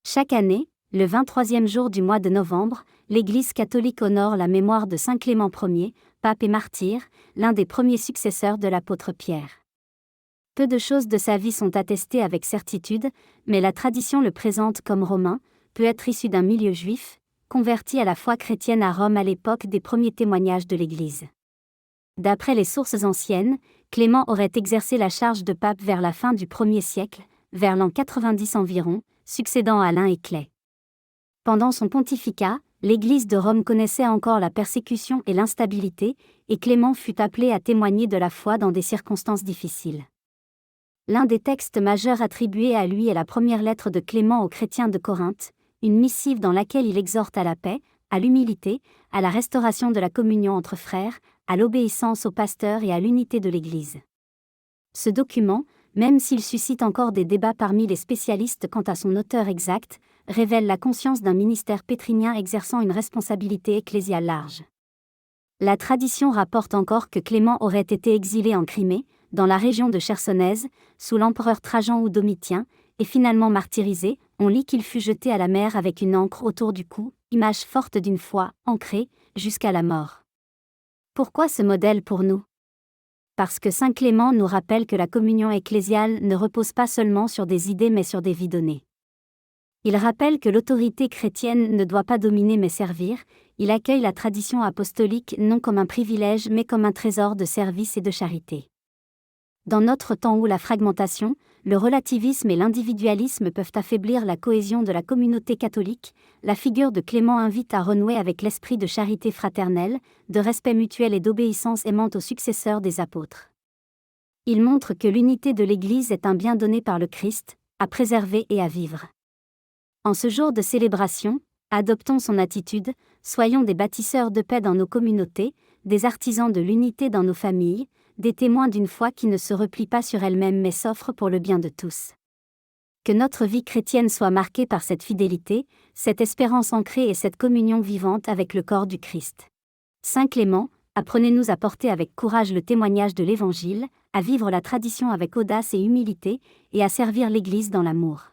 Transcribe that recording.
Chaque année, le 23e jour du mois de novembre, l'Église catholique honore la mémoire de saint Clément Ier, pape et martyr, l'un des premiers successeurs de l'apôtre Pierre. Peu de choses de sa vie sont attestées avec certitude, mais la tradition le présente comme romain, peut être issu d'un milieu juif, converti à la foi chrétienne à Rome à l'époque des premiers témoignages de l'Église. D'après les sources anciennes, Clément aurait exercé la charge de pape vers la fin du 1er siècle, vers l'an 90 environ, succédant à Alain et Clay. Pendant son pontificat, l'Église de Rome connaissait encore la persécution et l'instabilité, et Clément fut appelé à témoigner de la foi dans des circonstances difficiles. L'un des textes majeurs attribués à lui est la première lettre de Clément aux chrétiens de Corinthe, une missive dans laquelle il exhorte à la paix, à l'humilité, à la restauration de la communion entre frères, à l'obéissance aux pasteurs et à l'unité de l'Église. Ce document, même s'il suscite encore des débats parmi les spécialistes quant à son auteur exact, révèle la conscience d'un ministère pétrinien exerçant une responsabilité ecclésiale large. La tradition rapporte encore que Clément aurait été exilé en Crimée, dans la région de Chersonèse, sous l'empereur Trajan ou Domitien, et finalement martyrisé. On lit qu'il fut jeté à la mer avec une ancre autour du cou, image forte d'une foi ancrée, jusqu'à la mort. Pourquoi ce modèle pour nous ? Parce que saint Clément nous rappelle que la communion ecclésiale ne repose pas seulement sur des idées mais sur des vies données. Il rappelle que l'autorité chrétienne ne doit pas dominer mais servir. Il accueille la tradition apostolique non comme un privilège mais comme un trésor de service et de charité. Dans notre temps où la fragmentation, le relativisme et l'individualisme peuvent affaiblir la cohésion de la communauté catholique, la figure de Clément invite à renouer avec l'esprit de charité fraternelle, de respect mutuel et d'obéissance aimante aux successeurs des apôtres. Il montre que l'unité de l'Église est un bien donné par le Christ, à préserver et à vivre. En ce jour de célébration, adoptons son attitude, soyons des bâtisseurs de paix dans nos communautés, des artisans de l'unité dans nos familles, des témoins d'une foi qui ne se replie pas sur elle-même mais s'offre pour le bien de tous. Que notre vie chrétienne soit marquée par cette fidélité, cette espérance ancrée et cette communion vivante avec le corps du Christ. Saint Clément, apprenez-nous à porter avec courage le témoignage de l'Évangile, à vivre la tradition avec audace et humilité, et à servir l'Église dans l'amour.